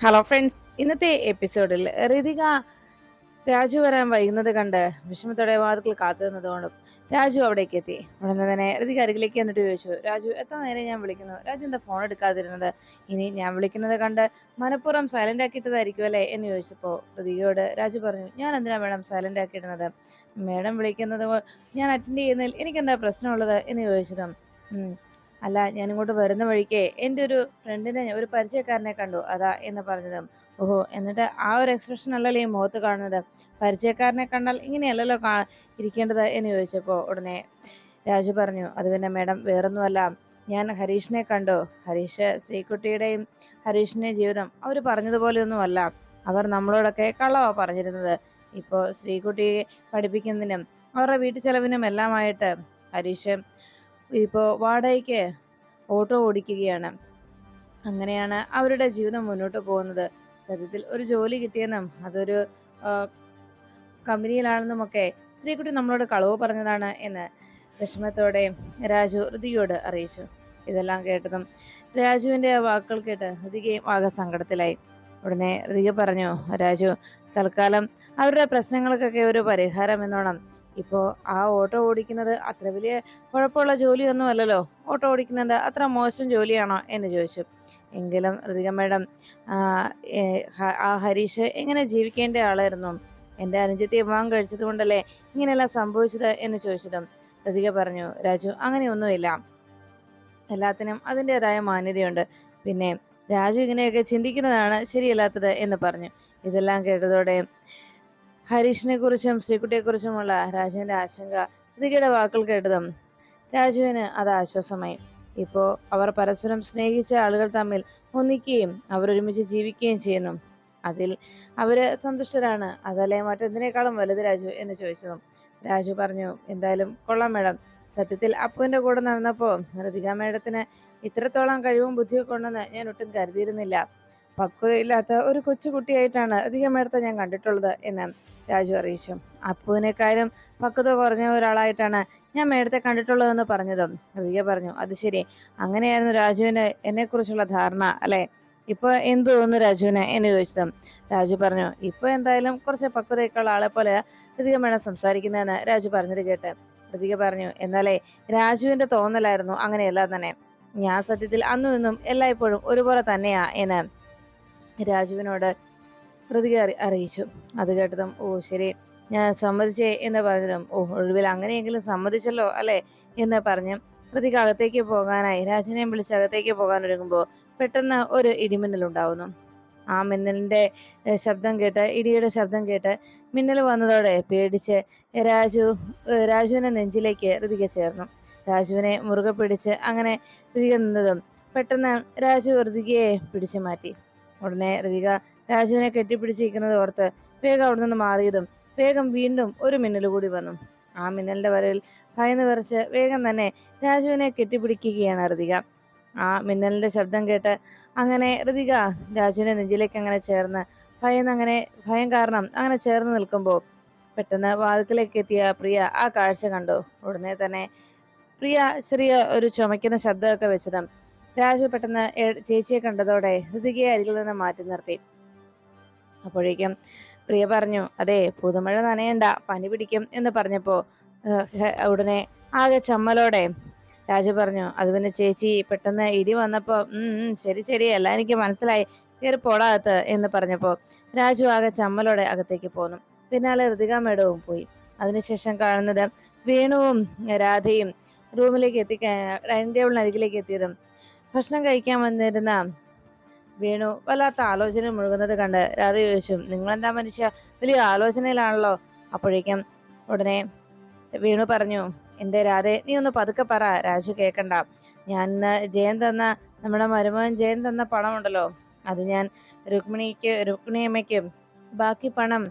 Hello friends, ഇന്നത്തെ എപ്പിസോഡിൽ ഋതിക രാജു വരാൻ വൈകുന്നത് കണ്ട് വിഷമത്തോടെ വാതിൽക്കൽ കാത്തു നിന്നതുകൊണ്ടും രാജു അവിടേക്ക് എത്തി. ഉടനെ തന്നെ ഋതിക അരികിലേക്ക് എന്നിട്ട് ചോദിച്ചു, രാജു എത്ര നേരം ഞാൻ വിളിക്കുന്നു, രാജു എന്താ ഫോൺ എടുക്കാതിരുന്നത്? ഇനി ഞാൻ വിളിക്കുന്നത് കണ്ട് മനഃപൂർവ്വം സൈലന്റ് ആക്കിയിട്ടതായിരിക്കും അല്ലേ എന്ന് ചോദിച്ചപ്പോൾ ഋതികയോട് രാജു പറഞ്ഞു, ഞാൻ എന്തിനാ മേഡം സൈലന്റ് ആക്കിയിടുന്നത്? മേഡം വിളിക്കുന്നത് ഞാൻ അറ്റൻഡ് ചെയ്യുന്നതിൽ എനിക്കെന്താ പ്രശ്നമുള്ളത് എന്ന് ചോദിച്ചതും അല്ല, ഞാനിങ്ങോട്ട് വരുന്ന വഴിക്ക് എൻ്റെ ഒരു ഫ്രണ്ടിനെ, ഒരു പരിചയക്കാരനെ കണ്ടു, അതാ എന്ന് പറഞ്ഞതും ഓഹോ, എന്നിട്ട് ആ ഒരു എക്സ്പ്രഷൻ അല്ലല്ലോ ഈ മുഖത്ത് കാണുന്നത്, പരിചയക്കാരനെ കണ്ടാൽ ഇങ്ങനെയല്ലല്ലോ ഇരിക്കേണ്ടത് എന്ന് ചോദിച്ചപ്പോൾ ഉടനെ രാജു പറഞ്ഞു, അത് പിന്നെ മേഡം വേറൊന്നുമല്ല, ഞാൻ ഹരീഷിനെ കണ്ടു. ഹരീഷ് ശ്രീകുട്ടിയുടെയും ഹരീഷിൻ്റെയും ജീവിതം അവർ പറഞ്ഞതുപോലെയൊന്നുമല്ല. അവർ നമ്മളോടൊക്കെ കള്ളവാ പറഞ്ഞിരുന്നത്. ഇപ്പോൾ ശ്രീകുട്ടിയെ പഠിപ്പിക്കുന്നതിനും അവരുടെ വീട്ടു ചെലവിനും എല്ലാമായിട്ട് ഹരീഷ് ഇപ്പോൾ വാടകയ്ക്ക് ഓട്ടോ ഓടിക്കുകയാണ്. അങ്ങനെയാണ് അവരുടെ ജീവിതം മുന്നോട്ട് പോകുന്നത്. സത്യത്തിൽ ഒരു ജോലി കിട്ടിയെന്നും അതൊരു കമ്പനിയിലാണെന്നുമൊക്കെ സ്ത്രീകുട്ടി നമ്മളോട് കളവ് പറഞ്ഞതാണ് എന്ന് വിഷമത്തോടെ രാജു ഋതികയോട് അറിയിച്ചു. ഇതെല്ലാം കേട്ടതും രാജുവിന്റെ വാക്കുകൾ കേട്ട് ഋതികയും ആകെ സങ്കടത്തിലായി. ഉടനെ ഋതിക പറഞ്ഞു, രാജു തൽക്കാലം അവരുടെ പ്രശ്നങ്ങൾക്കൊക്കെ ഒരു പരിഹാരം എന്നോണം ഇപ്പോ ആ ഓട്ടോ ഓടിക്കുന്നത് അത്ര വലിയ കുഴപ്പമുള്ള ജോലിയൊന്നും അല്ലല്ലോ, ഓട്ടോ ഓടിക്കുന്നത് അത്ര മോശം ജോലിയാണോ എന്ന് ചോദിച്ചു. എങ്കിലും ഋതിക മേഡം, ആ ഹരീഷ് എങ്ങനെ ജീവിക്കേണ്ട ആളായിരുന്നു? എൻ്റെ അനുജത്തെ വിവാഹം കഴിച്ചത് കൊണ്ടല്ലേ ഇങ്ങനെയെല്ലാം സംഭവിച്ചത് എന്ന് ചോദിച്ചതും ഋതിക പറഞ്ഞു, രാജു അങ്ങനെയൊന്നുമില്ല, എല്ലാത്തിനും അതിൻ്റെതായ മാന്യതയുണ്ട്. പിന്നെ രാജു ഇങ്ങനെയൊക്കെ ചിന്തിക്കുന്നതാണ് ശരിയല്ലാത്തത് എന്ന് പറഞ്ഞു. ഇതെല്ലാം കേട്ടതോടെ ഹരീഷിനെ കുറിച്ചും ശ്രീകുട്ടിയെ കുറിച്ചുമുള്ള രാജുവിന്റെ ആശങ്ക ഋതികയുടെ വാക്കുകൾ കേട്ടതും രാജുവിന് അത് ആശ്വാസമായി. ഇപ്പോ അവർ പരസ്പരം സ്നേഹിച്ച ആളുകൾ തമ്മിൽ ഒന്നിക്കുകയും അവരൊരുമിച്ച് ജീവിക്കുകയും ചെയ്യുന്നു. അതിൽ അവര് സന്തുഷ്ടരാണ്. അതല്ലേ മറ്റെന്തിനേക്കാളും വലുത് രാജു എന്ന് ചോദിച്ചതും രാജു പറഞ്ഞു, എന്തായാലും കൊള്ളാം മേഡം. സത്യത്തിൽ അപ്പുവിന്റെ കൂടെ നടന്നപ്പോ ഋതിക മേഡത്തിന് ഇത്രത്തോളം കഴിവും ബുദ്ധിയൊക്കെ ഉണ്ടെന്ന് ഞാൻ ഒട്ടും കരുതിയിരുന്നില്ല. പക്വതയില്ലാത്ത ഒരു കൊച്ചുകുട്ടിയായിട്ടാണ് ഋതിക മേഡത്തെ ഞാൻ കണ്ടിട്ടുള്ളത് എന്ന് രാജു അറിയിച്ചു. അപ്പുവിനേക്കാളും പക്വത കുറഞ്ഞ ഒരാളായിട്ടാണ് ഞാൻ മേഡത്തെ കണ്ടിട്ടുള്ളതെന്ന് പറഞ്ഞതും ഋതിക പറഞ്ഞു, അത് ശരി, അങ്ങനെയായിരുന്നു രാജുവിന് എന്നെ കുറിച്ചുള്ള ധാരണ അല്ലെ? ഇപ്പൊ എന്ത് തോന്നുന്നു രാജുവിന് എന്ന് ചോദിച്ചതും രാജു പറഞ്ഞു, ഇപ്പൊ എന്തായാലും കുറച്ച് പക്വതയൊക്കെയുള്ള ആളെ പോലെ ഋതിക മേഡം സംസാരിക്കുന്നതെന്ന് രാജു പറഞ്ഞത് കേട്ട് ഋതിക പറഞ്ഞു, എന്നാലേ രാജുവിന്റെ തോന്നലായിരുന്നു അങ്ങനെയല്ല തന്നെ. ഞാൻ സത്യത്തിൽ അന്നും ഇന്നും എല്ലായ്പ്പോഴും ഒരുപോലെ തന്നെയാ എന്ന് രാജുവിനോട് ഋതിക അറിയിച്ചു. അത് കേട്ടതും ഓ ശരി, ഞാൻ സമ്മതിച്ചേ എന്ന് പറഞ്ഞതും ഓ ഒടുവിൽ അങ്ങനെയെങ്കിലും സമ്മതിച്ചല്ലോ അല്ലെ എന്ന് പറഞ്ഞ് ഋതിക അകത്തേക്ക് പോകാനായി രാജുവിനെ വിളിച്ച് അകത്തേക്ക് പോകാൻ ഒരുങ്ങുമ്പോൾ പെട്ടെന്ന് ഒരു ഇടിമിന്നൽ ഉണ്ടാവുന്നു. ആ മിന്നലിന്റെ ശബ്ദം കേട്ട്, ഇടിയുടെ ശബ്ദം കേട്ട് മിന്നൽ വന്നതോടെ പേടിച്ച് രാജുവിനെ നെഞ്ചിലേക്ക് ഋതിക ചേർന്നു. രാജുവിനെ മുറുകെ പിടിച്ച് അങ്ങനെ ഋതിക നിന്നതും പെട്ടെന്ന് രാജു ഋതികയെ പിടിച്ചു മാറ്റി. ഉടനെ ഋതിക രാജുവിനെ കെട്ടിപ്പിടിച്ചിരിക്കുന്നത് ഓർത്ത് വേഗം അവിടെ നിന്ന് മാറിയതും വേഗം വീണ്ടും ഒരു മിന്നൽ കൂടി വന്നു. ആ മിന്നലിന്റെ വരയിൽ ഭയന്ന് വിറച്ച് വേഗം തന്നെ രാജുവിനെ കെട്ടിപ്പിടിക്കുകയാണ് ഋതിക. ആ മിന്നലിന്റെ ശബ്ദം കേട്ട് അങ്ങനെ ഋതിക രാജുവിനെ നെഞ്ചിലേക്ക് അങ്ങനെ ചേർന്ന് ഭയം കാരണം അങ്ങനെ ചേർന്ന് നിൽക്കുമ്പോൾ പെട്ടെന്ന് വാതിക്കലേക്ക് എത്തിയ പ്രിയ ആ കാഴ്ച കണ്ടു. ഉടനെ തന്നെ പ്രിയ ചെറിയ ഒരു ചുമയ്ക്കുന്ന ശബ്ദമൊക്കെ വെച്ചതും രാജു പെട്ടെന്ന് ചേച്ചിയെ കണ്ടതോടെ ഋതികയെ അരികിൽ നിന്ന് മാറ്റി നിർത്തി. അപ്പോഴേക്കും പ്രിയ പറഞ്ഞു, അതെ പുതുമഴ നനയണ്ട, പനി പിടിക്കും എന്ന് പറഞ്ഞപ്പോ ഉടനെ ആകെ ചമ്മലോടെ രാജു പറഞ്ഞു, അത് പിന്നെ ചേച്ചി പെട്ടെന്ന് ഇടി വന്നപ്പോ ശരി ശരി, എല്ലാം എനിക്ക് മനസ്സിലായി, കയറി പോടാകത്ത് എന്ന് പറഞ്ഞപ്പോ രാജു ആകെ ചമ്മലോടെ അകത്തേക്ക് പോന്നു. പിന്നാലെ ഋതിക മേഡവും പോയി. അതിനുശേഷം കാണുന്നത് വേണുവും രാധയും റൂമിലേക്ക് ഡൈനിങ് ടേബിളിന് അരികിലേക്ക് എത്തിയതും ഭക്ഷണം കഴിക്കാൻ വന്നിരുന്ന വേണു വല്ലാത്ത ആലോചന മുഴുകുന്നത് കണ്ട് രാധ ചോദിച്ചു, നിങ്ങളെന്താ മനുഷ്യ വലിയ ആലോചനയിലാണല്ലോ? അപ്പോഴേക്കും ഉടനെ വേണു പറഞ്ഞു, എന്റെ രാധെ നീ ഒന്ന് പതുക്കെ പറ, രാജു കേക്കണ്ട. ഞാൻ ഇന്ന് നമ്മുടെ മരുമകൻ ജയൻ തന്ന പണം ഉണ്ടല്ലോ, അത് ഞാൻ രുക്മിണിയമ്മയ്ക്കും ബാക്കി പണം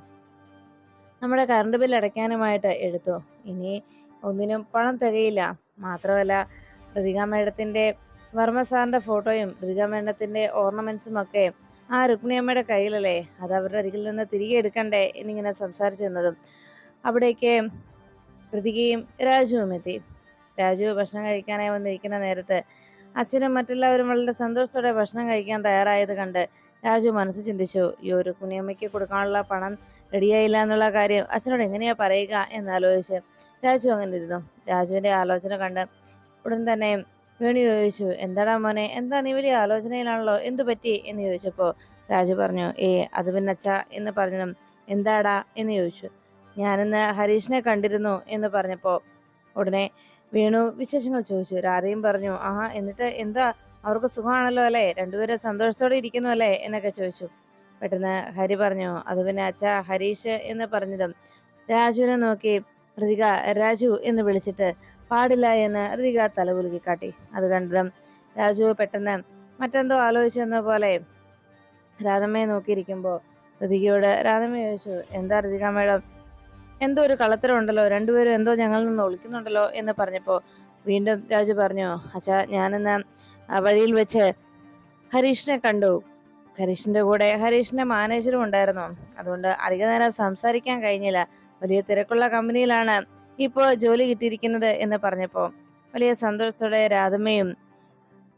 നമ്മുടെ കറണ്ട് ബില്ല് അടയ്ക്കാനുമായിട്ട് എടുത്തു. ഇനി ഒന്നിനും പണം തികയില്ല. മാത്രമല്ല ഋതിക മേഡത്തിന്റെ വർമ്മ സാറിന്റെ ഫോട്ടോയും ഋതിക മേഡത്തിന്റെ ഓർണമെന്റ്സും ഒക്കെ ആ രുക്മിണിയമ്മയുടെ കയ്യിലല്ലേ, അത് അവരുടെ അരികിൽ നിന്ന് തിരികെ എടുക്കണ്ടേ എന്നിങ്ങനെ സംസാരിച്ചു തന്നതും അവിടേക്ക് ഋതികയും രാജുവും എത്തി. രാജു ഭക്ഷണം കഴിക്കാനായി വന്നിരിക്കുന്ന നേരത്ത് അച്ഛനും മറ്റെല്ലാവരും വളരെ സന്തോഷത്തോടെ ഭക്ഷണം കഴിക്കാൻ തയ്യാറായത് കണ്ട് രാജു മനസ്സ് ചിന്തിച്ചു. ഈ ഒരു കുണിയമ്മയ്ക്ക് കൊടുക്കാനുള്ള പണം റെഡിയായില്ല എന്നുള്ള കാര്യം അച്ഛനോട് എങ്ങനെയാ പറയുക എന്നാലോചിച്ച് രാജു അങ്ങനെ ഇരുന്നു. രാജുവിന്റെ ആലോചന കണ്ട് ഉടൻ തന്നെ വേണു ചോദിച്ചു, എന്താടാ മോനെ, എന്താ നീ വലിയ ആലോചനയിലാണല്ലോ, എന്തു പറ്റി എന്ന് ചോദിച്ചപ്പോ രാജു പറഞ്ഞു, അത് പിന്നെ അച്ഛാ എന്ന് പറഞ്ഞു. എന്താടാ എന്ന് ചോദിച്ചു. ഞാനിന്ന് ഹരീഷിനെ കണ്ടിരുന്നു എന്ന് പറഞ്ഞപ്പോ ഉടനെ വേണു വിശേഷങ്ങൾ ചോദിച്ചു. രാധയും പറഞ്ഞു, എന്നിട്ട് എന്താ, അവർക്ക് സുഖമാണല്ലോ അല്ലേ, രണ്ടുപേരും സന്തോഷത്തോടെ ഇരിക്കുന്നു അല്ലേ എന്നൊക്കെ ചോദിച്ചു. പെട്ടെന്ന് ഹരി പറഞ്ഞു, അത് പിന്നെ അച്ഛാ, ഹരീഷ് എന്ന് പറഞ്ഞതും രാജുവിനെ നോക്കി ഋതിക രാജു എന്ന് വിളിച്ചിട്ട് പാടില്ല എന്ന് ഋതിക തലകുലുക്കി കാട്ടി. അത് കണ്ടതും രാജു പെട്ടെന്ന് മറ്റെന്തോ ആലോചിച്ചെന്ന പോലെ രാധമ്മയെ നോക്കിയിരിക്കുമ്പോ ഋതികയോട് രാധമ്മ ചോദിച്ചു, എന്താ ഋതിക മേഡം, എന്തോ ഒരു കളത്തരമുണ്ടല്ലോ, രണ്ടുപേരും എന്തോ ഞങ്ങളിൽ നിന്ന് ഒളിക്കുന്നുണ്ടല്ലോ എന്ന് പറഞ്ഞപ്പോ വീണ്ടും രാജു പറഞ്ഞു, അച്ഛാ, ഞാനിന്ന് വഴിയിൽ വെച്ച് ഹരീഷിനെ കണ്ടു. ഹരീഷിന്റെ കൂടെ ഹരീഷിന്റെ മാനേജറും ഉണ്ടായിരുന്നു. അതുകൊണ്ട് അധിക നേരം സംസാരിക്കാൻ കഴിഞ്ഞില്ല. വലിയ തിരക്കുള്ള കമ്പനിയിലാണ് ഇപ്പോ ജോലി കിട്ടിയിരിക്കുന്നത് എന്ന് പറഞ്ഞപ്പോ വലിയ സന്തോഷത്തോടെ രാധമ്മയും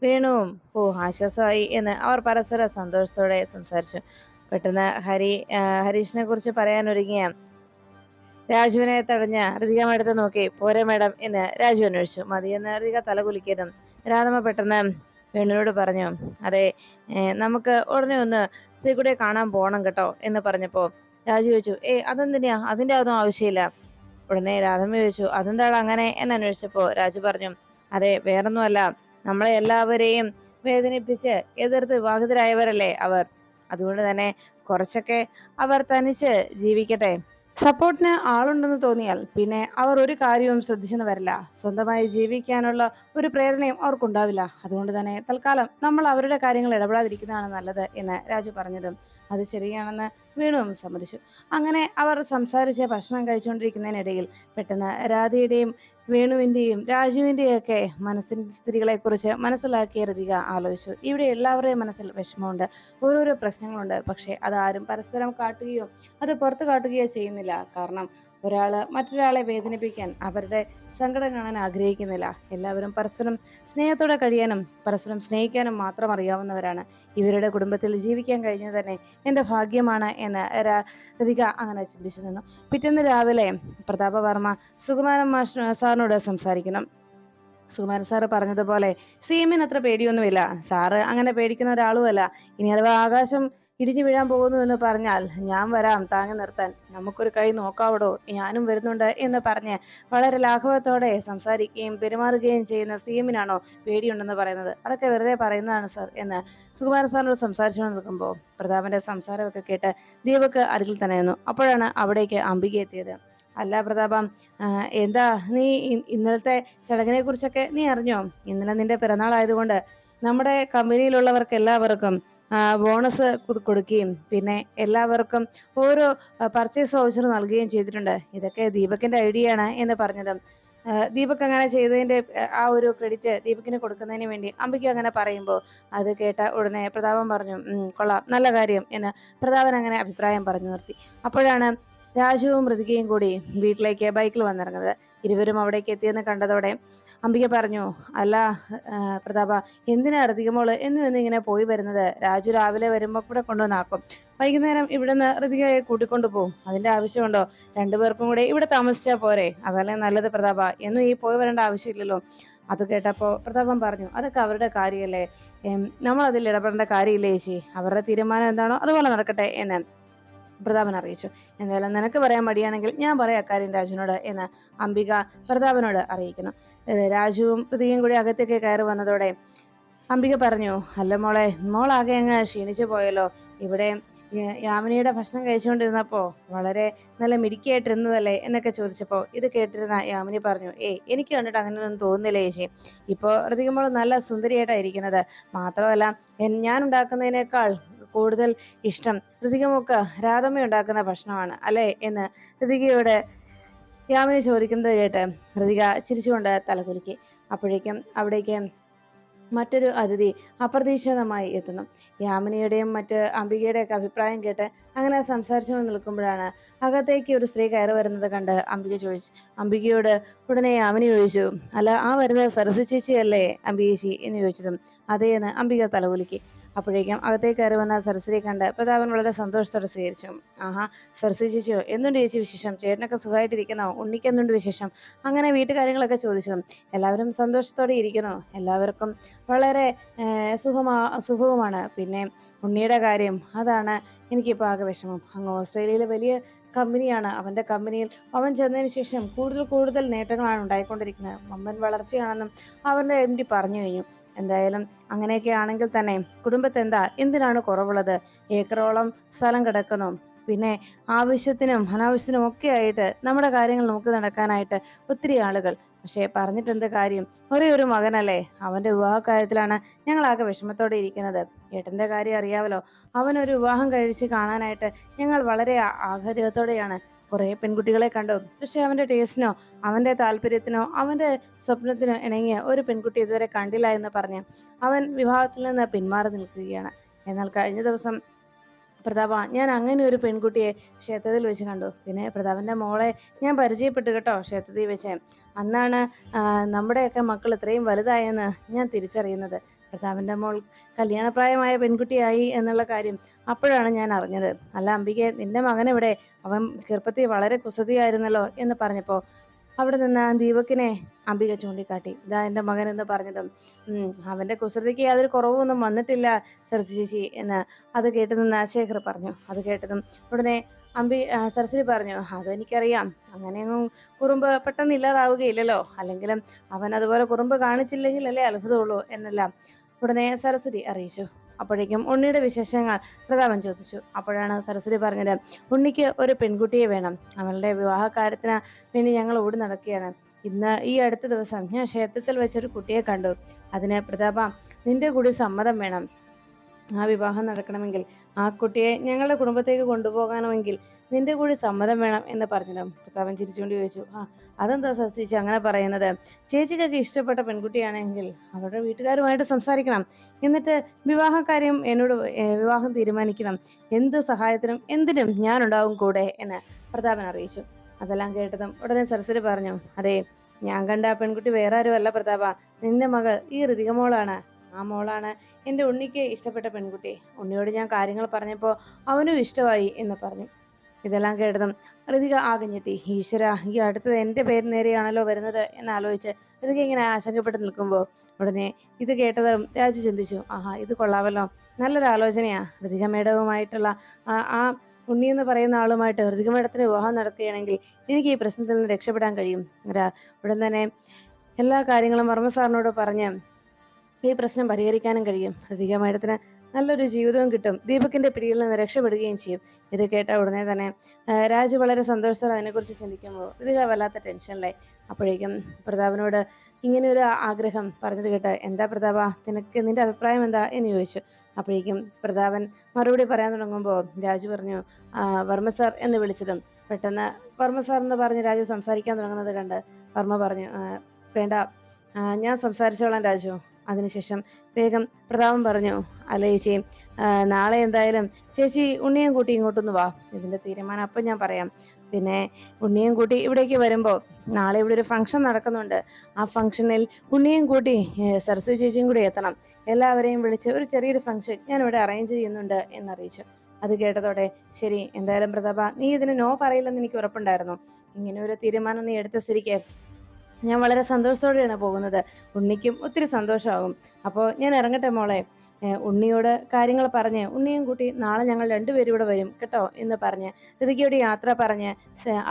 വേണുവും ആശ്വാസമായി എന്ന് അവർ പരസ്പര സന്തോഷത്തോടെ സംസാരിച്ചു. പെട്ടെന്ന് ഹരീഷിനെ കുറിച്ച് പറയാനൊരുങ്ങിയ രാജുവിനെ തടഞ്ഞ ഋതിക മേഡത്തെ നോക്കി, പോരെ മേഡം എന്ന് രാജു അന്വേഷിച്ചു. മതിയെന്ന് ഋതിക തലകുലിക്കതും രാധമ്മ പെട്ടെന്ന് വേണുവിനോട് പറഞ്ഞു, അതെ, നമുക്ക് ഉടനെ ഒന്ന് ശ്രീകുട്ടിയെ കാണാൻ പോകണം കേട്ടോ എന്ന് പറഞ്ഞപ്പോ രാജു ചോദിച്ചു, അതെന്തിനാ, അതിന്റെ ഒന്നും ആവശ്യമില്ല. ഉടനെ രാധമ്മ ചോദിച്ചു, അതെന്താണ് അങ്ങനെ എന്ന് അന്വേഷിച്ചപ്പോ രാജു പറഞ്ഞു, അതെ, വേറൊന്നുമല്ല, നമ്മളെ എല്ലാവരെയും വേദനിപ്പിച്ച് എതിർത്ത് വിവാഹിതരായവരല്ലേ അവർ, അതുകൊണ്ട് തന്നെ കുറച്ചൊക്കെ അവർ തനിച്ച് ജീവിക്കട്ടെ. സപ്പോർട്ടിന് ആളുണ്ടെന്ന് തോന്നിയാൽ പിന്നെ അവർ ഒരു കാര്യവും ശ്രദ്ധിച്ചെന്ന് വരില്ല. സ്വന്തമായി ജീവിക്കാനുള്ള ഒരു പ്രേരണയും അവർക്കുണ്ടാവില്ല. അതുകൊണ്ട് തന്നെ തൽക്കാലം നമ്മൾ അവരുടെ കാര്യങ്ങൾ ഇടപെടാതിരിക്കുന്നതാണ് നല്ലത് എന്ന് രാജു പറഞ്ഞതും അത് ശരിയാണെന്ന് വീണുവും സമ്മതിച്ചു. അങ്ങനെ അവർ സംസാരിച്ച് ഭക്ഷണം കഴിച്ചുകൊണ്ടിരിക്കുന്നതിനിടയിൽ പെട്ടെന്ന് രാധയുടെയും വേണുവിൻ്റെയും രാജുവിൻ്റെയും ഒക്കെ മനസ്സിൻ്റെ സ്ഥിതികളെക്കുറിച്ച് മനസ്സിലാക്കിയ ഋതിക ആലോചിച്ചു. ഇവിടെ എല്ലാവരുടെയും മനസ്സിൽ വിഷമമുണ്ട്, ഓരോരോ പ്രശ്നങ്ങളുണ്ട്. പക്ഷേ അതാരും പരസ്പരം കാട്ടുകയോ അത് പുറത്തു കാട്ടുകയോ ചെയ്യുന്നില്ല. കാരണം മറ്റൊരാളെ വേദനിപ്പിക്കാൻ, അവരുടെ സങ്കടം കാണാൻ ആഗ്രഹിക്കുന്നില്ല. എല്ലാവരും പരസ്പരം സ്നേഹത്തോടെ കഴിയാനും പരസ്പരം സ്നേഹിക്കാനും മാത്രം അറിയാവുന്നവരാണ്. ഇവരുടെ കുടുംബത്തിൽ ജീവിക്കാൻ കഴിഞ്ഞത് തന്നെ എൻ്റെ ഭാഗ്യമാണ് എന്ന് ഋതിക അങ്ങനെ ചിന്തിച്ചു നിന്നു. പിറ്റേന്ന് രാവിലെ പ്രതാപവർമ്മ സുകുമാരൻ സാറിനോട് സംസാരിക്കണം. സുകുമാരൻ സാറ് പറഞ്ഞതുപോലെ സീമിന് അത്ര പേടിയൊന്നുമില്ല. സാറ് അങ്ങനെ പേടിക്കുന്ന ഒരാളുമല്ല. ഇനി അഥവാ ആകാശം ഇടിച്ചു വീഴാൻ പോകുന്നു എന്ന് പറഞ്ഞാൽ ഞാൻ വരാം താങ്ങി നിർത്താൻ, നമുക്കൊരു കൈ നോക്കാവടോ, ഞാനും വരുന്നുണ്ട് എന്ന് പറഞ്ഞ് വളരെ ലാഘവത്തോടെ സംസാരിക്കുകയും പെരുമാറുകയും ചെയ്യുന്ന സീമിനാണോ പേടിയുണ്ടെന്ന് പറയുന്നത്? അതൊക്കെ വെറുതെ പറയുന്നതാണ് സാർ എന്ന് സുകുമാരൻ സാറിനോട് സംസാരിച്ചു നിൽക്കുമ്പോൾ പ്രതാപന്റെ സംസാരമൊക്കെ കേട്ട് ദീപക്ക് അരികിൽ തന്നെയായിരുന്നു. അപ്പോഴാണ് അവിടേക്ക് അംബിക എത്തിയത്. അല്ല പ്രതാപം, എന്താ നീ ഇന്നലത്തെ ചടങ്ങിനെ കുറിച്ചൊക്കെ നീ അറിഞ്ഞോ? ഇന്നലെ നിന്റെ പിറന്നാളായതുകൊണ്ട് നമ്മുടെ കമ്പനിയിലുള്ളവർക്ക് എല്ലാവർക്കും ബോണസ് കൊടുക്കുകയും പിന്നെ എല്ലാവർക്കും ഓരോ പർച്ചേസ് വൗച്ചർ നൽകുകയും ചെയ്തിട്ടുണ്ട്. ഇതൊക്കെ ദീപകിന്റെ ഐഡിയ ആണ് എന്ന് പറഞ്ഞതും ദീപക് അങ്ങനെ ചെയ്തതിന്റെ ആ ഒരു ക്രെഡിറ്റ് ദീപകിന് കൊടുക്കുന്നതിന് വേണ്ടി അംബിക അങ്ങനെ പറയുമ്പോൾ അത് കേട്ട ഉടനെ പ്രതാപൻ പറഞ്ഞു, കൊള്ളാം, നല്ല കാര്യം എന്ന് പ്രതാപൻ അങ്ങനെ അഭിപ്രായം പറഞ്ഞു നിർത്തി. അപ്പോഴാണ് രാജുവും ഋതികയും കൂടി വീട്ടിലേക്ക് ബൈക്കിൽ വന്നിറങ്ങുന്നത്. ഇരുവരും അവിടേക്ക് എത്തിയെന്ന് കണ്ടതോടെ അംബിക പറഞ്ഞു, അല്ല പ്രതാപ, എന്തിനാ ഋതികമോള് എന്നും ഇങ്ങനെ പോയി വരുന്നത്? രാജു രാവിലെ വരുമ്പോൾ കൂടെ കൊണ്ടുവന്നാക്കും, വൈകുന്നേരം ഇവിടുന്ന് ഋതികയെ കൂട്ടിക്കൊണ്ടു പോകും. അതിന്റെ ആവശ്യമുണ്ടോ? രണ്ടുപേർക്കും കൂടെ ഇവിടെ താമസിച്ചാൽ പോരെ? അതല്ലേ നല്ലത് പ്രതാപ, എന്നും ഈ പോയി വരേണ്ട ആവശ്യമില്ലല്ലോ. അത് കേട്ടപ്പോ പ്രതാപൻ പറഞ്ഞു, അതൊക്കെ അവരുടെ കാര്യമല്ലേ, നമ്മൾ അതിൽ ഇടപെടേണ്ട കാര്യമില്ലേ ചേച്ചി, അവരുടെ തീരുമാനം എന്താണോ അതുപോലെ നടക്കട്ടെ എന്ന് പ്രതാപൻ അറിയിച്ചു. എന്തായാലും നിനക്ക് പറയാൻ മടിയാണെങ്കിൽ ഞാൻ പറയാം അക്കാര്യം രാജുവിനോട് എന്ന് അംബിക പ്രതാപനോട് അറിയിക്കുന്നു. രാജുവും ഋതികയും കൂടി അകത്തേക്ക് കയറി വന്നതോടെ അംബിക പറഞ്ഞു, അല്ല മോളെ, മോളാകെ അങ്ങ് ക്ഷീണിച്ചു പോയല്ലോ. ഇവിടെ യാമിനിയുടെ ഭക്ഷണം കഴിച്ചുകൊണ്ടിരുന്നപ്പോ വളരെ നല്ല മിടുക്കിയായിട്ടിരുന്നതല്ലേ എന്നൊക്കെ ചോദിച്ചപ്പോ ഇത് കേട്ടിരുന്ന യാമിനി പറഞ്ഞു, എനിക്ക് കണ്ടിട്ട് അങ്ങനെയൊന്നും തോന്നുന്നില്ല ചേച്ചി. ഇപ്പോൾ ഋതികമോൾ നല്ല സുന്ദരിയായിട്ടായിരിക്കുന്നത്. മാത്രമല്ല ഞാൻ ഉണ്ടാക്കുന്നതിനേക്കാൾ കൂടുതൽ ഇഷ്ടം ഋതികമൊക്കെ രാധമ്മ ഉണ്ടാക്കുന്ന ഭക്ഷണമാണ് അല്ലേ എന്ന് ഋതികയോട് യാമിനി ചോദിക്കുന്നത് കേട്ട് ഋതിക ചിരിച്ചുകൊണ്ട് തലകുലുക്കി. അപ്പോഴേക്കും അവിടേക്ക് മറ്റൊരു അതിഥി അപ്രതീക്ഷിതമായി എത്തുന്നു. യാമിനിയുടെയും മറ്റ് അംബികയുടെയൊക്കെ അഭിപ്രായം കേട്ട് അങ്ങനെ സംസാരിച്ചുകൊണ്ട് നിൽക്കുമ്പോഴാണ് അകത്തേക്ക് ഒരു സ്ത്രീ കയറി വരുന്നത് കണ്ട് അംബികയോട് ഉടനെ യാമിനി ചോദിച്ചു, അല്ല ആ വരുന്നത് സരസു ചേച്ചിയല്ലേ അംബികേച്ചി എന്ന് ചോദിച്ചതും അതേ എന്ന് അംബിക തലകുലുക്കി. അപ്പോഴേക്കും അകത്തേക്ക് കയറി വന്ന സരസ്വതിയെ കണ്ട് പ്രതാപൻ വളരെ സന്തോഷത്തോടെ സ്വീകരിച്ചു. ആഹാ, സരസ്വതി ചേച്ചിയോ, എന്തുണ്ട് ചേച്ചി വിശേഷം? ചേട്ടനൊക്കെ സുഖമായിട്ടിരിക്കണോ? ഉണ്ണിക്ക് എന്തുണ്ട് വിശേഷം? അങ്ങനെ വീട്ടുകാര്യങ്ങളൊക്കെ ചോദിച്ചതും എല്ലാവരും സന്തോഷത്തോടെ ഇരിക്കുന്നു. എല്ലാവർക്കും വളരെ സുഖവുമാണ്. പിന്നെ ഉണ്ണിയുടെ കാര്യം, അതാണ് എനിക്കിപ്പോൾ ആകെ വിഷമം. അങ്ങ് ഓസ്ട്രേലിയയിലെ വലിയ കമ്പനിയാണ്. അവൻ്റെ കമ്പനിയിൽ അവൻ ചെന്നതിന് ശേഷം കൂടുതൽ കൂടുതൽ നേട്ടങ്ങളാണ് ഉണ്ടായിക്കൊണ്ടിരിക്കുന്നത്. വമ്പൻ വളർച്ചയാണെന്നും അവരുടെ MD പറഞ്ഞു കഴിഞ്ഞു. എന്തായാലും അങ്ങനെയൊക്കെ ആണെങ്കിൽ തന്നെ കുടുംബത്തെന്താ, എന്തിനാണ് കുറവുള്ളത്? ഏക്കറോളം സ്ഥലം കിടക്കുന്നു. പിന്നെ ആവശ്യത്തിനും അനാവശ്യത്തിനും ഒക്കെ ആയിട്ട് നമ്മുടെ കാര്യങ്ങൾ നോക്കി നടക്കാനായിട്ട് ഒത്തിരി ആളുകൾ. പക്ഷേ പറഞ്ഞിട്ട് എന്ത് കാര്യം? ഒരേ ഒരു മകനല്ലേ. അവന്റെ വിവാഹ കാര്യത്തിലാണ് ഞങ്ങളാകെ വിഷമത്തോടെ ഇരിക്കുന്നത്. ഏട്ടന്റെ കാര്യം അറിയാവല്ലോ. അവനൊരു വിവാഹം കഴിച്ച് കാണാനായിട്ട് ഞങ്ങൾ വളരെ ആഗ്രഹത്തോടെയാണ്. കുറേ പെൺകുട്ടികളെ കണ്ടു. പക്ഷെ അവന്റെ ടേസ്റ്റിനോ അവന്റെ താല്പര്യത്തിനോ അവന്റെ സ്വപ്നത്തിനോ ഇണങ്ങിയ ഒരു പെൺകുട്ടി ഇതുവരെ കണ്ടില്ല എന്ന് പറഞ്ഞ് അവൻ വിവാഹത്തിൽ നിന്ന് പിന്മാറി നിൽക്കുകയാണ്. എന്നാൽ കഴിഞ്ഞ ദിവസം പ്രതാപ, ഞാൻ അങ്ങനെ ഒരു പെൺകുട്ടിയെ ക്ഷേത്രത്തിൽ വെച്ച് കണ്ടു. പിന്നെ പ്രതാപന്റെ മോളെ ഞാൻ പരിചയപ്പെട്ടു കേട്ടോ, ക്ഷേത്രത്തിൽ വെച്ച്. അന്നാണ് നമ്മുടെയൊക്കെ മക്കൾ ഇത്രയും വലുതായെന്ന് ഞാൻ തിരിച്ചറിയുന്നത്. പ്രതാപന്റെ മോൾ കല്യാണപ്രായമായ പെൺകുട്ടിയായി എന്നുള്ള കാര്യം അപ്പോഴാണ് ഞാൻ അറിഞ്ഞത്. അല്ല അംബികെ, നിന്റെ മകൻ എവിടെ? അവൻ ചെറുപ്പത്തിൽ വളരെ കുസൃതിയായിരുന്നല്ലോ എന്ന് പറഞ്ഞപ്പോൾ അവിടെ നിന്ന് ദീപക്കിനെ അംബിക ചൂണ്ടിക്കാട്ടി. ഇതാ എൻ്റെ മകൻ എന്ന് പറഞ്ഞതും അവന്റെ കുസൃതിക്ക് യാതൊരു കുറവൊന്നും വന്നിട്ടില്ല സരസ്വതി ചേച്ചി എന്ന് അത് കേട്ട് നിന്ന് ശേഖർ പറഞ്ഞു. അത് കേട്ടതും ഉടനെ സരസ്വതി പറഞ്ഞു, അതെനിക്കറിയാം. അങ്ങനെയൊന്നും കുറുമ്പ് പെട്ടെന്ന് ഇല്ലാതാവുകയില്ലല്ലോ. അല്ലെങ്കിലും അവൻ അതുപോലെ കുറുമ്പ് കാണിച്ചില്ലെങ്കിൽ അല്ലേ അത്ഭുതമുള്ളൂ എന്നെല്ലാം ഉടനെ സരസ്വതി അറിയിച്ചു. അപ്പോഴേക്കും ഉണ്ണിയുടെ വിശേഷങ്ങൾ പ്രതാപൻ ചോദിച്ചു. അപ്പോഴാണ് സരസ്വതി പറഞ്ഞത്, ഉണ്ണിക്ക് ഒരു പെൺകുട്ടിയെ വേണം. അവളുടെ വിവാഹ കാര്യത്തിന് വേണ്ടി ഞങ്ങൾ ഓടി നടക്കുകയാണ്. ഇന്ന് ഈ അടുത്ത ദിവസം ഞാൻ ക്ഷേത്രത്തിൽ വെച്ചൊരു കുട്ടിയെ കണ്ടു. അതിന് പ്രതാപ, നിന്റെ കൂടി സമ്മതം വേണം. ആ വിവാഹം നടക്കണമെങ്കിൽ, ആ കുട്ടിയെ ഞങ്ങളുടെ കുടുംബത്തേക്ക് കൊണ്ടുപോകണമെങ്കിൽ നിന്റെ കൂടി സമ്മതം വേണം എന്ന് പറഞ്ഞതും പ്രതാപൻ ചിരിച്ചുകൊണ്ട് ചോദിച്ചു, അതെന്താ ചേച്ചി അങ്ങനെ പറയുന്നത്? ചേച്ചിക്കൊക്കെ ഇഷ്ടപ്പെട്ട പെൺകുട്ടിയാണെങ്കിൽ അവരുടെ വീട്ടുകാരുമായിട്ട് സംസാരിക്കണം. എന്നിട്ട് വിവാഹകാര്യം എന്നോട് വിവാഹം തീരുമാനിക്കണം. എന്ത് സഹായത്തിനും എന്തിനും ഞാനുണ്ടാവും കൂടെ എന്ന് പ്രതാപൻ അറിയിച്ചു. അതെല്ലാം കേട്ടതും ഉടനെ സരസ്വതി പറഞ്ഞു, അതെ, ഞാൻ കണ്ട ആ പെൺകുട്ടി വേറെ ആരുമല്ല പ്രതാപ, നിന്റെ മകൾ ഈ ഋതിക മോളാണ്. ആ മോളാണ് എൻ്റെ ഉണ്ണിക്ക് ഇഷ്ടപ്പെട്ട പെൺകുട്ടി. ഉണ്ണിയോട് ഞാൻ കാര്യങ്ങൾ പറഞ്ഞപ്പോൾ അവനും ഇഷ്ടമായി എന്ന് പറഞ്ഞു. ഇതെല്ലാം കേട്ടതും ഋതിക ആകെ ഞെട്ടി. ഈശ്വര, ഈ അടുത്തത് എൻ്റെ പേര് നേരെയാണല്ലോ വരുന്നത് എന്നാലോചിച്ച് ഋതിക ഇങ്ങനെ ആശങ്കപ്പെട്ട് നിൽക്കുമ്പോൾ ഉടനെ ഇത് കേട്ടതും രാജു ചിന്തിച്ചു, ഇത് കൊള്ളാമല്ലോ, നല്ലൊരു ആലോചനയാ. ഋതിക മേഡവുമായിട്ടുള്ള ആ ഉണ്ണി എന്ന് പറയുന്ന ആളുമായിട്ട് ഋതിക മേഡത്തിന് വിവാഹം നടത്തുകയാണെങ്കിൽ എനിക്ക് ഈ പ്രശ്നത്തിൽ നിന്ന് രക്ഷപ്പെടാൻ കഴിയും. ഉടൻ തന്നെ എല്ലാ കാര്യങ്ങളും വർമ്മ സാറിനോട് പറഞ്ഞ് ഈ പ്രശ്നം പരിഹരിക്കാനും കഴിയും. ഋതിക മേഡത്തിന് നല്ലൊരു ജീവിതവും കിട്ടും. ദീപകിന്റെ പിടിയിൽ നിന്ന് രക്ഷപ്പെടുകയും ചെയ്യും. ഇത് കേട്ട ഉടനെ തന്നെ രാജു വളരെ സന്തോഷത്തോടെ അതിനെക്കുറിച്ച് ചിന്തിക്കുമ്പോൾ ഋതിക വല്ലാത്ത ടെൻഷനിലായി. അപ്പോഴേക്കും പ്രതാപനോട് ഇങ്ങനെ ഒരു ആഗ്രഹം പറഞ്ഞത് കേട്ട്, എന്താ പ്രതാപ, നിന്റെ അഭിപ്രായം എന്താ എന്ന് ചോദിച്ചു. അപ്പോഴേക്കും പ്രതാപൻ മറുപടി പറയാൻ തുടങ്ങുമ്പോൾ രാജു പറഞ്ഞു, വർമ്മ സാർ എന്ന് വിളിച്ചതും പെട്ടെന്ന് വർമ്മ സാർ എന്ന് പറഞ്ഞ് രാജു സംസാരിക്കാൻ തുടങ്ങുന്നത് കണ്ട് വർമ്മ പറഞ്ഞു, വേണ്ട, ഞാൻ സംസാരിച്ചോളാം രാജു. അതിനുശേഷം വേഗം പ്രതാപൻ പറഞ്ഞു, അല്ല ചേച്ചി, നാളെ എന്തായാലും ചേച്ചി ഉണ്ണിയും കൂട്ടി ഇങ്ങോട്ടൊന്ന് വാ. ഇതിൻ്റെ തീരുമാനം അപ്പം ഞാൻ പറയാം. പിന്നെ ഉണ്ണിയും കൂട്ടി ഇവിടേക്ക് വരുമ്പോൾ നാളെ ഇവിടെ ഒരു ഫംഗ്ഷൻ നടക്കുന്നുണ്ട്. ആ ഫംഗ്ഷനിൽ ഉണ്ണിയും കൂട്ടി സരസ്വതി ചേച്ചിയും കൂടി എത്തണം. എല്ലാവരെയും വിളിച്ച് ഒരു ചെറിയൊരു ഫംഗ്ഷൻ ഞാൻ ഇവിടെ അറേഞ്ച് ചെയ്യുന്നുണ്ട് എന്നറിയിച്ചു. അത് കേട്ടതോടെ, ശരി, എന്തായാലും പ്രതാപ, നീ ഇതിന് നോ പറയില്ലെന്ന് എനിക്ക് ഉറപ്പുണ്ടായിരുന്നു. ഇങ്ങനെ ഒരു തീരുമാനം നീ എടുത്ത സ്ഥിതിക്ക് ഞാൻ വളരെ സന്തോഷത്തോടെയാണ് പോകുന്നത്. ഉണ്ണിക്കും ഒത്തിരി സന്തോഷമാകും. അപ്പോൾ ഞാൻ ഇറങ്ങട്ടെ മോളെ. ഉണ്ണിയോട് കാര്യങ്ങൾ പറഞ്ഞ് ഉണ്ണിയും കൂട്ടി നാളെ ഞങ്ങൾ രണ്ടുപേരും ഇവിടെ വരും കേട്ടോ എന്ന് പറഞ്ഞ് ഋതികയോട് യാത്ര പറഞ്ഞ്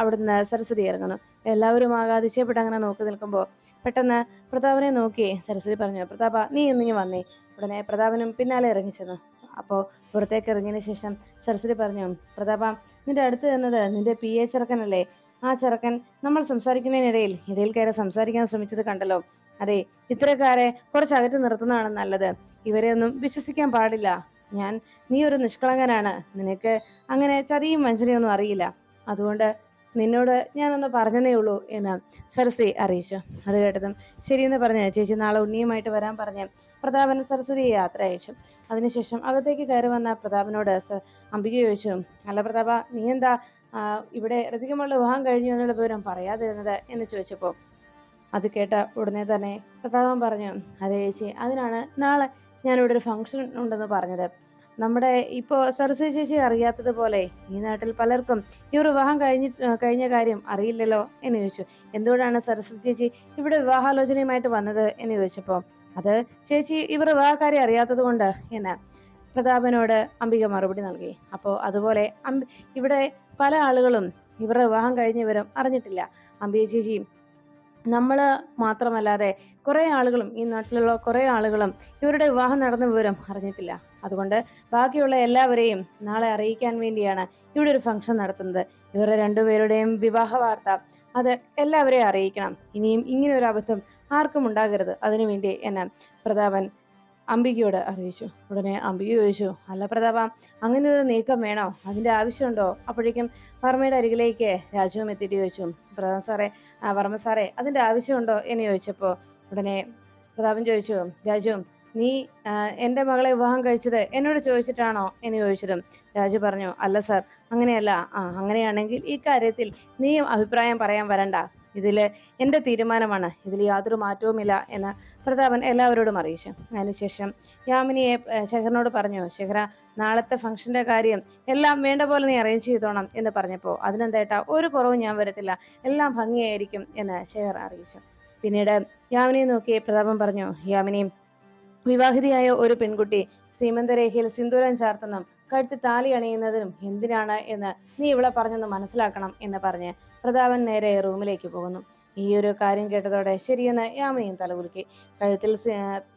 അവിടുന്ന് സരസ്വതി ഇറങ്ങുന്നു. എല്ലാവരും ആകെ അതിശയപ്പെട്ട് അങ്ങനെ നോക്കി നിൽക്കുമ്പോൾ പെട്ടെന്ന് പ്രതാപനെ നോക്കി സരസ്വതി പറഞ്ഞു, പ്രതാപ, നീ ഇന്നിങ്ങ് വന്നേ. ഉടനെ പ്രതാപനും പിന്നാലെ ഇറങ്ങിച്ചെന്നു. അപ്പോൾ പുറത്തേക്ക് ഇറങ്ങിയതിന് ശേഷം സരസ്വതി പറഞ്ഞു, പ്രതാപ, നിന്റെ അടുത്ത് നിന്നത് നിന്റെ PA ചെറുക്കനല്ലേ? ആ ചെറുക്കൻ നമ്മൾ സംസാരിക്കുന്നതിനിടയിൽ കയറി സംസാരിക്കാൻ ശ്രമിച്ചത് കണ്ടല്ലോ. അതെ, ഇത്തരക്കാരെ കുറച്ച് അകറ്റി നിർത്തുന്നതാണ് നല്ലത്. ഇവരെ ഒന്നും വിശ്വസിക്കാൻ പാടില്ല. നീ ഒരു നിഷ്കളങ്കനാണ്. നിനക്ക് അങ്ങനെ ചതിയും വഞ്ചനയൊന്നും അറിയില്ല. അതുകൊണ്ട് നിന്നോട് ഞാനൊന്ന് പറഞ്ഞതേ ഉള്ളൂ എന്ന് സരസ്വതി അറിയിച്ചു. അത് കേട്ടതും ശരിയെന്ന് പറഞ്ഞ് ചേച്ചി നാളെ ഉണ്ണിയുമായിട്ട് വരാൻ പറഞ്ഞ് പ്രതാപൻ സരസ്വതിയെ യാത്ര അയച്ചു. അതിനുശേഷം അകത്തേക്ക് കയറി വന്ന പ്രതാപനോട് അംബിക ചോദിച്ചു, അല്ല പ്രതാപ, നീ എന്താ ഇവിടെ ഋതികമ്മളുടെ വിവാഹം കഴിഞ്ഞു എന്നുള്ള വിവരം പറയാതിരുന്നത് എന്ന് ചോദിച്ചപ്പോൾ അത് കേട്ട ഉടനെ തന്നെ പ്രതാപൻ പറഞ്ഞു, അതെ ചേച്ചി, അതിനാണ് നാളെ ഞാനിവിടെ ഒരു ഫംഗ്ഷൻ ഉണ്ടെന്ന് പറഞ്ഞത്. നമ്മുടെ ഇപ്പോൾ സരസ്വതി ചേച്ചി അറിയാത്തതുപോലെ ഈ നാട്ടിൽ പലർക്കും ഇവർ വിവാഹം കഴിഞ്ഞ കാര്യം അറിയില്ലല്ലോ എന്ന് ചോദിച്ചു. എന്തുകൊണ്ടാണ് സരസ്വതി ചേച്ചി ഇവിടെ വിവാഹാലോചനയുമായിട്ട് വന്നത് എന്ന് ചോദിച്ചപ്പോൾ അത് ചേച്ചി ഇവർ വിവാഹക്കാരെ അറിയാത്തത് കൊണ്ട് എന്ന് പ്രതാപനോട് അംബിക മറുപടി നൽകി. അപ്പോൾ അതുപോലെ ഇവിടെ പല ആളുകളും ഇവരുടെ വിവാഹം കഴിഞ്ഞ വിവരം അറിഞ്ഞിട്ടില്ല. അംബിക ചേച്ചി നമ്മൾ മാത്രമല്ലാതെ കുറേ ആളുകളും ഈ നാട്ടിലുള്ള കുറേ ആളുകളും ഇവരുടെ വിവാഹം നടന്ന വിവരം അറിഞ്ഞിട്ടില്ല. അതുകൊണ്ട് ബാക്കിയുള്ള എല്ലാവരെയും നാളെ അറിയിക്കാൻ വേണ്ടിയാണ് ഇവിടെ ഒരു ഫംഗ്ഷൻ നടത്തുന്നത്. ഇവരുടെ രണ്ടുപേരുടെയും വിവാഹ വാർത്ത അത് എല്ലാവരെയും അറിയിക്കണം. ഇനിയും ഇങ്ങനെ ഒരു അബദ്ധം ആർക്കും ഉണ്ടാകരുത്. അതിനുവേണ്ടി എന്നെ പ്രതാപൻ അംബികയോട് അറിയിച്ചു. ഉടനെ അംബിക ചോദിച്ചു, അല്ല പ്രതാപ, അങ്ങനെ ഒരു നീക്കം വേണോ? അതിന്റെ ആവശ്യമുണ്ടോ? അപ്പോഴേക്കും വർമ്മയുടെ അരികിലേക്ക് രാജുവും എത്തിയിട്ട് ചോദിച്ചു, വർമ്മ സാറേ, അതിന്റെ ആവശ്യമുണ്ടോ എന്ന് ചോദിച്ചപ്പോൾ ഉടനെ പ്രതാപൻ ചോദിച്ചു, രാജു, നീ എൻ്റെ മകളെ വിവാഹം കഴിച്ചത് എന്നോട് ചോദിച്ചിട്ടാണോ എന്ന് ചോദിച്ചതും രാജു പറഞ്ഞു, അല്ല സാർ, അങ്ങനെയല്ല. അങ്ങനെയാണെങ്കിൽ ഈ കാര്യത്തിൽ നീയും അഭിപ്രായം പറയാൻ വരണ്ട. ഇതിൽ എൻ്റെ തീരുമാനമാണ്, ഇതിൽ യാതൊരു മാറ്റവുമില്ല എന്ന് പ്രതാപൻ എല്ലാവരോടും അറിയിച്ചു. അതിനുശേഷം യാമിനിയെ ശേഖരനോട് പറഞ്ഞു, ശേഖര, നാളത്തെ ഫംഗ്ഷന്റെ കാര്യം എല്ലാം വേണ്ട പോലെ നീ അറേഞ്ച് ചെയ്തോണം എന്ന് പറഞ്ഞപ്പോൾ അതിനെന്തായിട്ടാ ഒരു കുറവും ഞാൻ വരത്തില്ല, എല്ലാം ഭംഗിയായിരിക്കും എന്ന് ശേഖർ അറിയിച്ചു. പിന്നീട് യാമിനിയെ നോക്കി പ്രതാപൻ പറഞ്ഞു, യാമിനി, വിവാഹിതയായ ഒരു പെൺകുട്ടി സീമന്തരേഖയിൽ സിന്ദൂരം ചാർത്തുന്നതും കഴുത്തി താലി അണിയുന്നതിനും എന്തിനാണ് എന്ന് നീ ഇവിടെ പറഞ്ഞൊന്ന് മനസ്സിലാക്കണം എന്ന് പറഞ്ഞ് പ്രതാപൻ നേരെ റൂമിലേക്ക് പോകുന്നു. ഈ ഒരു കാര്യം കേട്ടതോടെ ശരിയെന്ന് യാമിനിയും തലകുലുക്കി. കഴുത്തിൽ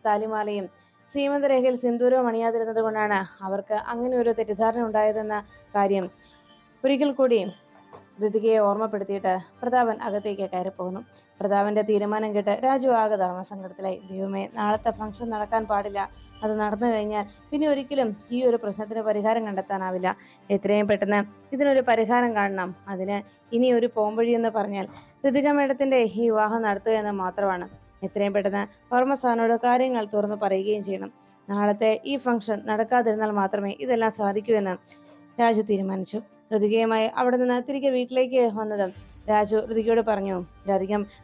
താലിമാലയും സീമന്തരേഖയിൽ സിന്ദൂരവും അണിയാതിരുന്നത് കൊണ്ടാണ് അവർക്ക് അങ്ങനെ ഒരു തെറ്റിദ്ധാരണ ഉണ്ടായതെന്ന കാര്യം ഒരിക്കൽ കൂടി ഋതികയെ ഓർമ്മപ്പെടുത്തിയിട്ട് പ്രതാപൻ അകത്തേക്ക് കയറിപ്പോകുന്നു. പ്രതാപന്റെ തീരുമാനം കേട്ട് രാജു ആകെ ധർമ്മസങ്കടത്തിലായി. ദൈവമേ, നാളത്തെ ഫംഗ്ഷൻ നടക്കാൻ പാടില്ല. അത് നടന്നു കഴിഞ്ഞാൽ പിന്നെ ഒരിക്കലും ഈ ഒരു പ്രശ്നത്തിന് പരിഹാരം കണ്ടെത്താനാവില്ല. എത്രയും പെട്ടെന്ന് ഇതിനൊരു പരിഹാരം കാണണം. അതിന് ഇനി ഒരു പോംവഴി എന്ന് പറഞ്ഞാൽ ഋതിക മേഡത്തിന്റെ ഈ വിവാഹം നടത്തുക എന്ന് മാത്രമാണ്. എത്രയും പെട്ടെന്ന് വർമ്മ സാറിനോട് കാര്യങ്ങൾ തുറന്നു പറയുകയും ചെയ്യണം. നാളത്തെ ഈ ഫംഗ്ഷൻ നടക്കാതിരുന്നാൽ മാത്രമേ ഇതെല്ലാം സാധിക്കൂ എന്ന് രാജു തീരുമാനിച്ചു. ഋതികയുമായി അവിടെ നിന്ന് തിരികെ വീട്ടിലേക്ക് വന്നതും രാജു ഋതികയോട് പറഞ്ഞു,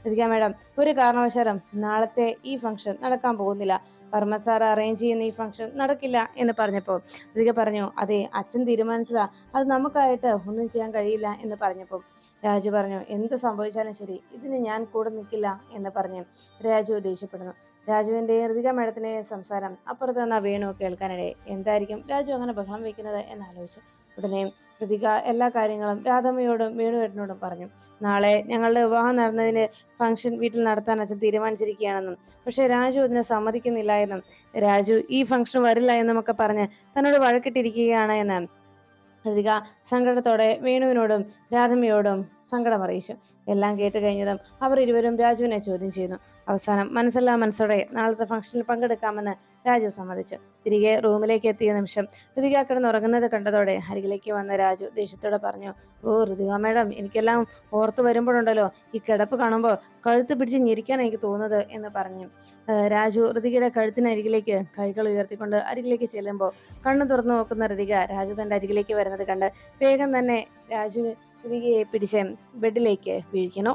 ഋതിക മേഡം, ഒരു കാരണവശാലും നാളത്തെ ഈ ഫംഗ്ഷൻ നടക്കാൻ പോകുന്നില്ല. വർമ്മ സാർ അറേഞ്ച് ചെയ്യുന്ന ഈ ഫംഗ്ഷൻ നടക്കില്ല എന്ന് പറഞ്ഞപ്പോൾ ഋതിക പറഞ്ഞു, അതെ, അച്ഛൻ തീരുമാനിച്ചതാ, അത് നമുക്കായിട്ട് ഒന്നും ചെയ്യാൻ കഴിയില്ല എന്ന് പറഞ്ഞപ്പോൾ രാജു പറഞ്ഞു, എന്ത് സംഭവിച്ചാലും ശരി, ഇതിന് ഞാൻ കൂടെ നിൽക്കില്ല എന്ന് പറഞ്ഞ് രാജു ദേഷ്യപ്പെടുന്നു. രാജുവിന്റെ ഋതിക മേഡത്തിന്റെ സംസാരം അപ്പുറത്ത് വന്ന വേണു കേൾക്കാനിടെ എന്തായിരിക്കും രാജു അങ്ങനെ ബഹളം വെക്കുന്നത് എന്നാലോചിച്ചു. ഉടനെ ഋതിക എല്ലാ കാര്യങ്ങളും രാധമ്മയോടും വേണുവേട്ടനോടും പറഞ്ഞു. നാളെ ഞങ്ങളുടെ വിവാഹം നടന്നതിന് ഫംഗ്ഷൻ വീട്ടിൽ നടത്താൻ അച്ഛൻ തീരുമാനിച്ചിരിക്കുകയാണെന്നും പക്ഷെ രാജു അതിനെ സമ്മതിക്കുന്നില്ല എന്നും രാജു ഈ ഫംഗ്ഷൻ വരില്ല എന്നും ഒക്കെ പറഞ്ഞ് തന്നോട് വഴക്കിട്ടിരിക്കുകയാണ് എന്ന് ഋതിക സങ്കടത്തോടെ വേണുവിനോടും രാധമ്മയോടും സങ്കടം അറിയിച്ചു. എല്ലാം കേട്ട് കഴിഞ്ഞതും അവർ ഇരുവരും രാജുവിനെ ചോദ്യം ചെയ്യുന്നു. അവസാനം മനസ്സെല്ലാ മനസ്സോടെ നാളത്തെ ഫംഗ്ഷനിൽ പങ്കെടുക്കാമെന്ന് രാജു സമ്മതിച്ചു. തിരികെ റൂമിലേക്ക് എത്തിയ നിമിഷം ഋതിക കിടന്നുറങ്ങുന്നത് കണ്ടതോടെ അരികിലേക്ക് വന്ന രാജു ദേഷ്യത്തോടെ പറഞ്ഞു, ഓ ഋതിക മേഡം, എനിക്കെല്ലാം ഓർത്തു വരുമ്പോഴുണ്ടല്ലോ ഈ കിടപ്പ് കാണുമ്പോൾ കഴുത്ത് പിടിച്ച് ഞെരിക്കാൻ എനിക്ക് തോന്നുന്നത് എന്ന് പറഞ്ഞു രാജു ഋതികയുടെ കഴുത്തിനരികിലേക്ക് കൈകൾ ഉയർത്തിക്കൊണ്ട് അരികിലേക്ക് ചെല്ലുമ്പോൾ കണ്ണു തുറന്നു നോക്കുന്ന ഋതിക രാജു തന്റെ അരികിലേക്ക് വരുന്നത് കണ്ട് വേഗം തന്നെ രാജു ഋതികയെ പിടിച്ച് ബെഡിലേക്ക് വീഴിക്കുന്നു.